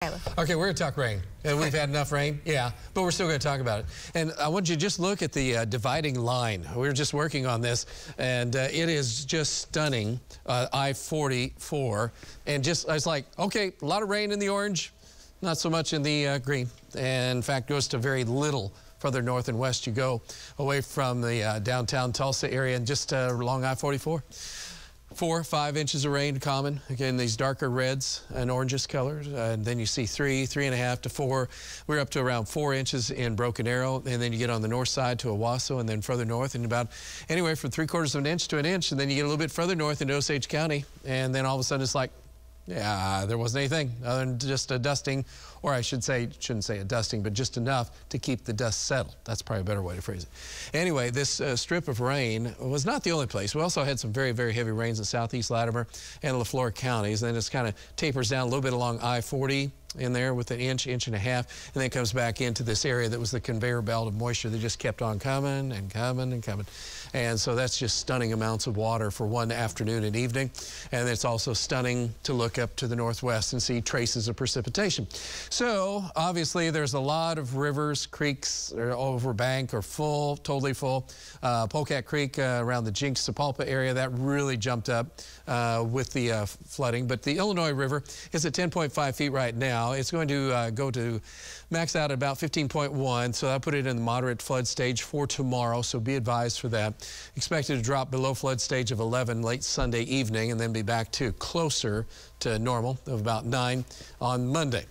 Okay, we're going to talk rain. We've had enough rain, yeah, but we're still going to talk about it. And I want you to just look at the dividing line. We're just working on this, and it is just stunning, I-44. And I was like, okay, a lot of rain in the orange, not so much in the green. And in fact, goes to very little further north and west you go, away from the downtown Tulsa area and just along I-44. 4 or 5 inches of rain common. Again, these darker reds and oranges colors. And then you see 3, 3.5 to 4. We're up to around 4 inches in Broken Arrow. And then you get on the north side to Owasso, and then further north and about anywhere from 3/4 of an inch to an inch. And then you get a little bit further north into Osage County. And then all of a sudden it's like, yeah, there wasn't anything other than just a dusting, or I shouldn't say a dusting, but just enough to keep the dust settled. That's probably a better way to phrase it. Anyway, this strip of rain was not the only place. We also had some very, very heavy rains in southeast Latimer and LaFleur counties. And then it kind of tapers down a little bit along I-40 in there with an inch, inch and a half, and then comes back into this area that was the conveyor belt of moisture that just kept on coming and coming and coming. And so that's just stunning amounts of water for one afternoon and evening. And it's also stunning to look up to the northwest and see traces of precipitation. So obviously there's a lot of rivers, creeks over bank are full, totally full. Polecat Creek around the Jinx, Sapulpa area, that really jumped up with the flooding. But the Illinois River is at 10.5 feet right now. It's going to go to max out at about 15.1, so I'll put it in the moderate flood stage for tomorrow, so be advised for that. Expected to drop below flood stage of 11 late Sunday evening and then be back to closer to normal of about 9 on Monday.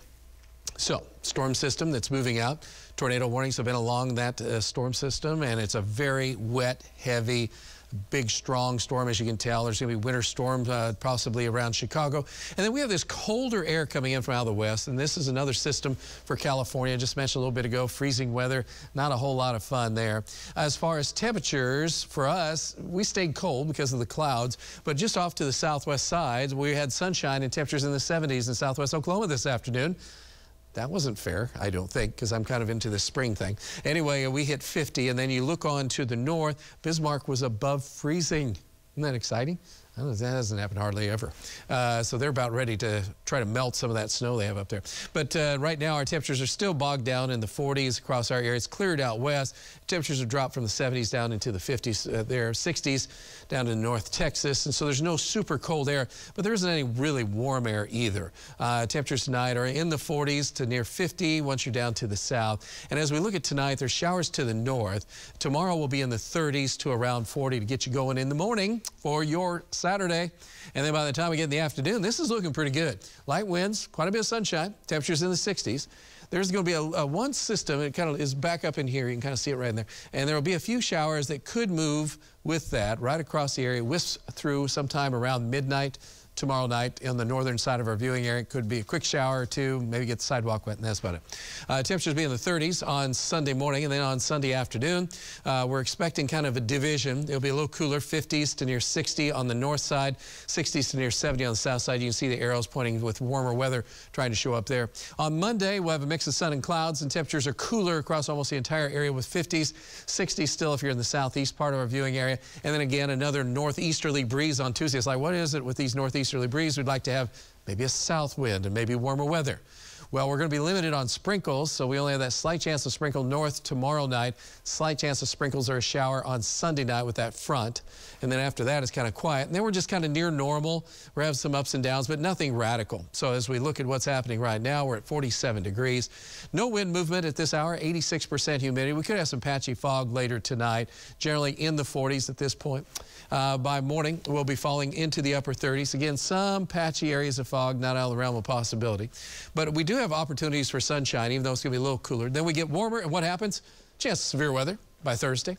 So, storm system that's moving out. Tornado warnings have been along that storm system, and it's a very wet, heavy, big, strong storm, as you can tell. There's going to be winter storms possibly around Chicago. And then we have this colder air coming in from out of the west, and this is another system for California. I just mentioned a little bit ago, freezing weather, not a whole lot of fun there. As far as temperatures, for us, we stayed cold because of the clouds, but just off to the southwest side, we had sunshine and temperatures in the 70s in southwest Oklahoma this afternoon. That wasn't fair, I don't think, because I'm kind of into this spring thing. Anyway, we hit 50, and then you look on to the north. Bismarck was above freezing. Isn't that exciting? That doesn't happen hardly ever. So they're about ready to try to melt some of that snow they have up there. But right now, our temperatures are still bogged down in the 40s across our area. It's cleared out west. Temperatures have dropped from the 70s down into the 50s there, 60s down to North Texas. And so there's no super cold air, but there isn't any really warm air either. Temperatures tonight are in the 40s to near 50 once you're down to the south. And as we look at tonight, there's showers to the north. Tomorrow will be in the 30s to around 40 to get you going in the morning for your Saturday. And then by the time we get in the afternoon, this is looking pretty good. Light winds, quite a bit of sunshine, temperatures in the 60s. There's going to be a one system, it kind of is back up in here, you can kind of see it right in there. And there will be a few showers that could move with that right across the area, wisp through sometime around midnight tomorrow night on the northern side of our viewing area. It could be a quick shower or two, maybe get the sidewalk wet, and that's about it. Temperatures will be in the 30s on Sunday morning, and then on Sunday afternoon, we're expecting kind of a division. It'll be a little cooler, 50s to near 60 on the north side, 60s to near 70 on the south side. You can see the arrows pointing with warmer weather trying to show up there. On Monday, we'll have a mix of sun and clouds, and temperatures are cooler across almost the entire area with 50s, 60s still if you're in the southeast part of our viewing area. And then again, another northeasterly breeze on Tuesday. It's like, what is it with these northeasterly breeze? We'd like to have maybe a south wind and maybe warmer weather. Well, we're going to be limited on sprinkles, so we only have that slight chance of sprinkle north tomorrow night, slight chance of sprinkles or a shower on Sunday night with that front. And then after that, it's kind of quiet. And then we're just kind of near normal. We're having some ups and downs, but nothing radical. So as we look at what's happening right now, we're at 47 degrees. No wind movement at this hour, 86% humidity. We could have some patchy fog later tonight, generally in the 40s at this point. By morning, we'll be falling into the upper 30s. Again, some patchy areas of fog, not out of the realm of possibility. But we do have opportunities for sunshine, even though it's going to be a little cooler. Then we get warmer, and what happens? Chance of severe weather by Thursday.